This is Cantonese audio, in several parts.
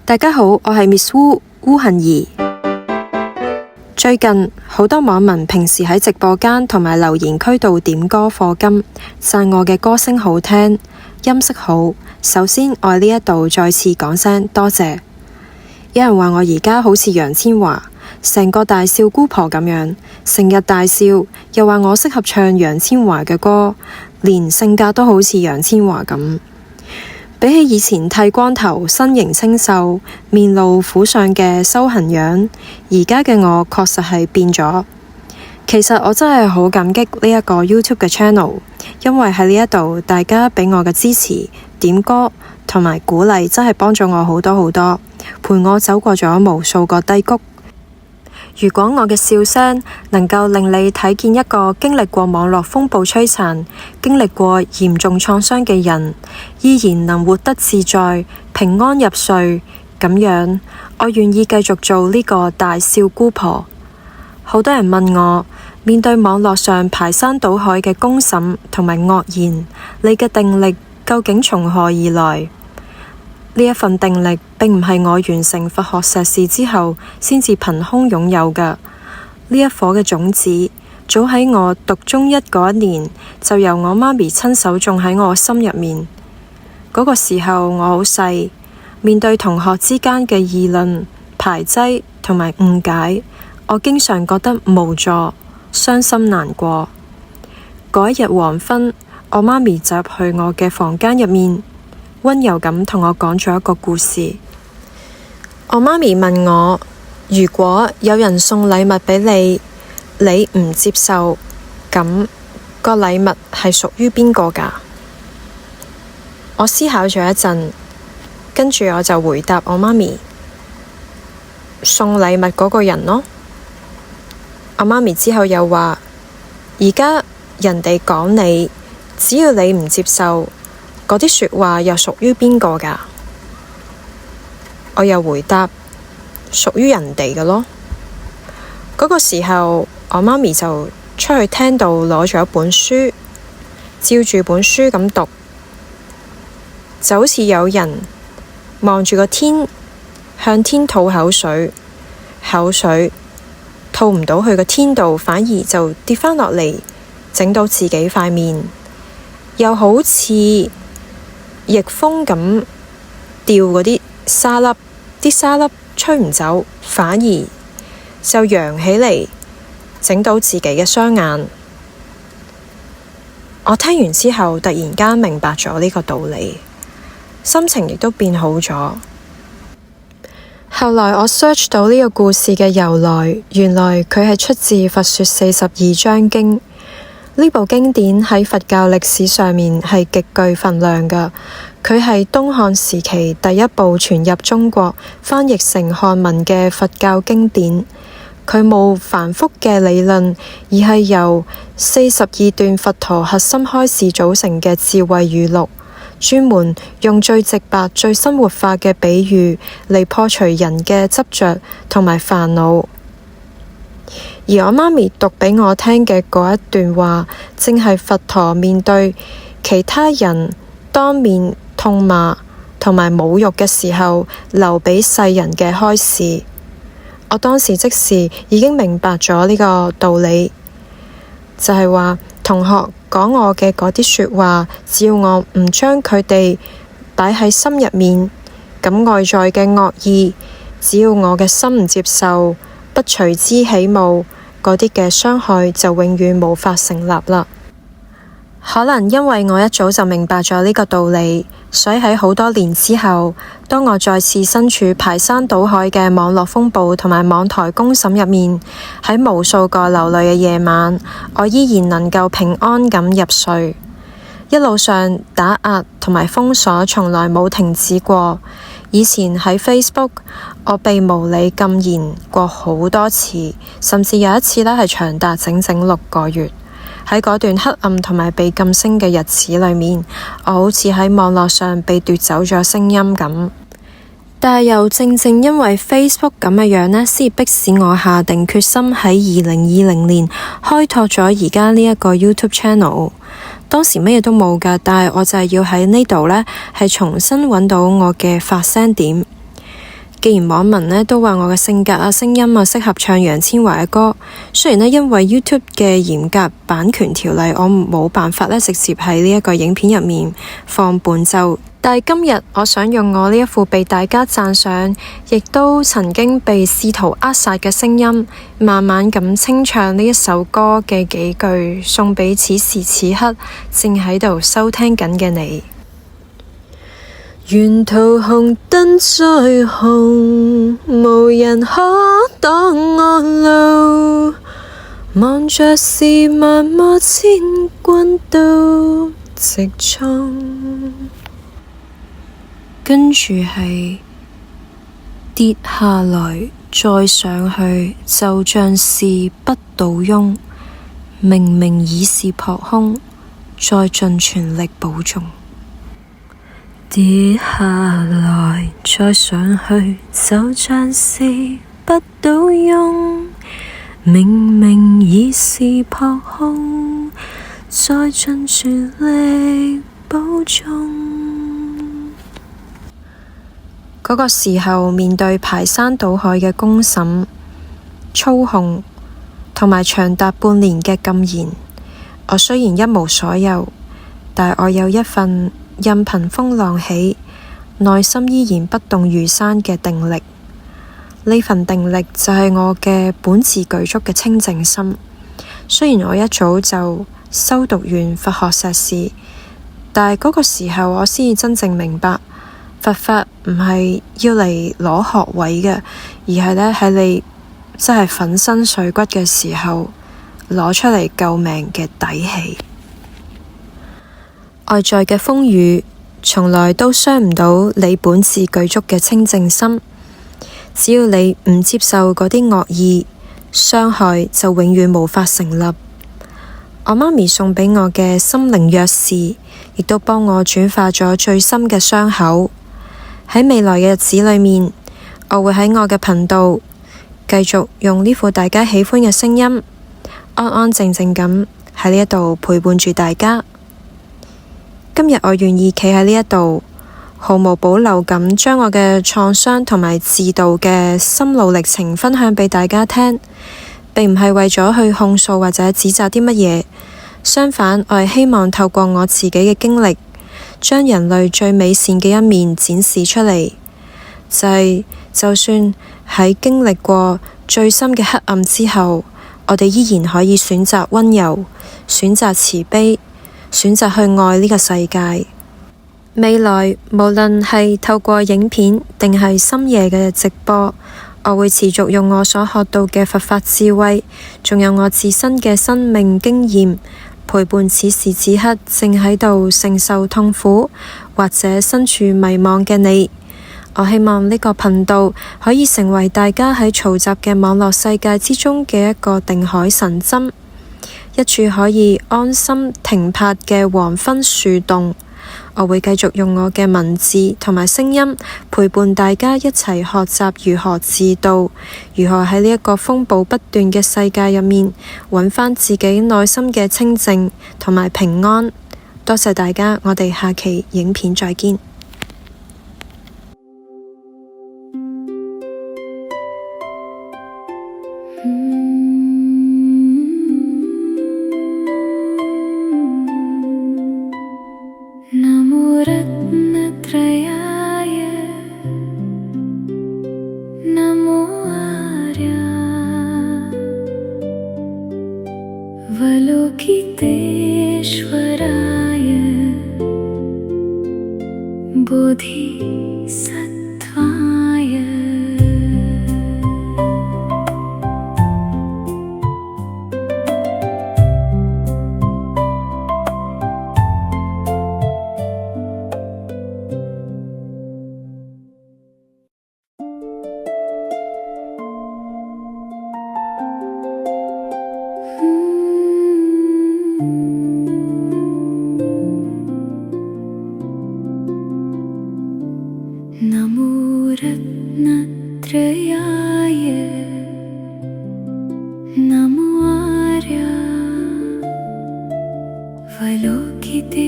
大家好，我係 Miss Wu 烏杏兒。最近好多網民平時喺直播間同埋留言區度點歌課金，讚我嘅歌聲好聽，音色好。首先我喺呢一度再次講聲多謝。有人話我而家好似楊千嬅，成個大笑姑婆咁樣，成日大笑，又話我適合唱楊千嬅嘅歌，連性格都好似楊千嬅咁。比起以前剃光頭、身形清秀、面露苦相嘅修行樣，而家嘅我確實係變咗。其實我真係好感激呢一個 YouTube 嘅 channel， 因為喺呢一度大家俾我嘅支持、點歌同埋鼓勵，真係幫咗我好多好多，陪我走過咗無數個低谷。如果我嘅笑聲能夠令你睇見一個經歷過網絡風暴摧殘、經歷過嚴重創傷嘅人，依然能活得自在、平安入睡，咁樣我願意繼續做呢個大笑姑婆。好多人問我，面對網絡上排山倒海嘅公審同埋惡言，你嘅定力究竟從何而來？呢一份定力並唔係我完成佛學碩士之後先至憑空擁有嘅。呢一顆嘅種子，早喺我讀中一嗰一年就由我媽咪親手種喺我心入面。嗰個時候我好細，面對同學之間嘅議論、排擠同埋誤解，我經常覺得無助、傷心難過。嗰一日黃昏，我媽咪就入去我嘅房間入面，溫柔咁同我講咗一個故事。我媽咪問我，如果有人送禮物俾你，你唔接受，咁個禮物係屬於邊個㗎？我思考咗一陣，跟住我就回答我媽咪，送禮物嗰個人咯。我媽咪之後又話，而家人哋講你，只要你唔接受，嗰啲說話又屬於邊個㗎？我又回答，屬於人哋嘅咯。嗰個時候，我媽咪就出去廳度攞咗一本書，照住本書咁讀，就好似有人望住個天，向天吐口水，口水吐唔到去個天度，反而就跌返落嚟，整到自己塊面，又好似逆風咁掉嗰啲沙粒，啲沙粒吹唔走，反而就揚起嚟，整到自己嘅雙眼。我聽完之後，突然間明白咗呢個道理，心情亦都變好咗。後來我 search 到呢個故事嘅由來，原來佢係出自《佛說42章經》。呢部經典喺佛教歷史上面係極具分量㗎，佢係東漢時期第一部傳入中國、翻譯成漢文嘅佛教經典。佢冇繁複嘅理論，而係由42段佛陀核心開示組成嘅智慧語錄，專門用最直白、最生活化嘅比喻嚟破除人嘅執着同埋煩惱。而我媽咪讀俾我聽嘅嗰一段話，正係佛陀面對其他人當面痛罵同埋侮辱嘅時候，留俾世人嘅開示。我當時即時已經明白咗呢個道理，就係話同學講我嘅嗰啲說話，只要我唔將佢哋擺喺心入面，咁外在嘅惡意，只要我嘅心唔接受，不隨之起舞，嗰啲嘅傷害就永遠無法成立啦。可能因為我一早就明白咗呢個道理，所以喺好多年之後，當我再次身處排山倒海嘅網絡風暴同埋網台公審入面，喺無數個流淚嘅夜晚，我依然能夠平安咁入睡。一路上打壓同埋封鎖從來冇停止過。以前喺 Facebook， 我被無理禁言過好多次，甚至有一次呢係長達整整6個月。喺嗰段黑暗同埋被禁聲嘅日子裏面，我好似喺網絡上被奪走咗聲音咁。但係又正正因為 Facebook 咁嘅樣呢，先迫使我下定決心喺2020年開拓咗而家呢一個 YouTube channel。當時乜嘢都冇㗎，但係我就係要喺呢度呢，係重新揾到我嘅發聲點。既然網民呢都話我嘅性格啊、聲音啊適合唱楊千嬅嘅歌，雖然呢因為 YouTube 嘅嚴格版權條例，我冇辦法呢直接喺呢一個影片入面放伴奏，但係今日我想用我呢一副被大家讚賞，亦都曾經被試圖扼殺嘅聲音，慢慢咁清唱呢一首歌嘅幾句，送俾此時此刻正喺度收聽緊嘅你。沿途紅燈再紅，無人可擋我路，望着是萬馬千軍都直衝。跟住係跌下來再上去，就像是不倒翁，明明已是撲空，再盡全力保重。跌下來再上去，就像是不倒翁，明明已是撲空，再盡全力保重。嗰個時候，面對排山倒海嘅公審、操控同埋長達半年嘅禁言，我雖然一無所有，但我有一份任憑風浪起，內心依然不動如山嘅定力。呢份定力就係我嘅本自具足嘅清淨心。雖然我一早就修讀完佛學碩士，但係嗰個時候我先至真正明白，佛法唔係要嚟攞學位嘅，而係呢喺你真係粉身碎骨嘅時候攞出嚟救命嘅底氣。外在嘅風雨從來都傷唔到你本自具足嘅清淨心，只要你唔接受嗰啲惡意，傷害就永遠無法成立。我媽咪送畀我嘅心靈鑰匙，亦都幫我轉化咗最深嘅傷口。喺未來嘅日子裏面，我會喺我嘅頻道繼續用呢副大家喜歡嘅聲音，安安靜靜咁喺呢一度陪伴住大家。今日我願意企喺呢一度，毫無保留咁將我嘅創傷同埋自導嘅心路歷程分享畀大家聽，並唔係為咗去控訴或者指責啲乜嘢，相反，我係希望透過我自己嘅經歷，將人類最美善嘅一面展示出嚟，就算喺經歷過最深嘅黑暗之後，我哋依然可以選擇溫柔，選擇慈悲，選擇去愛呢個世界。未來無論係透過影片定係深夜嘅直播，我會持續用我所學到嘅佛法智慧，仲有我自身嘅生命經驗，陪伴此時此刻正喺度承受痛苦或者身處迷茫嘅你。我希望呢個頻道可以成為大家喺嘈雜嘅網絡世界之中嘅一個定海神針，一處可以安心停泊嘅黃昏樹洞。我會繼續用我嘅文字同埋聲音陪伴大家一齊學習如何自導，如何喺呢一個風暴不斷嘅世界入面揾返自己內心嘅清靜同埋平安。多謝大家，我哋下期影片再見。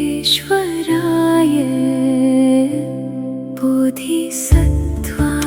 Avalokiतेश्वराय बोधिसत्त्वाय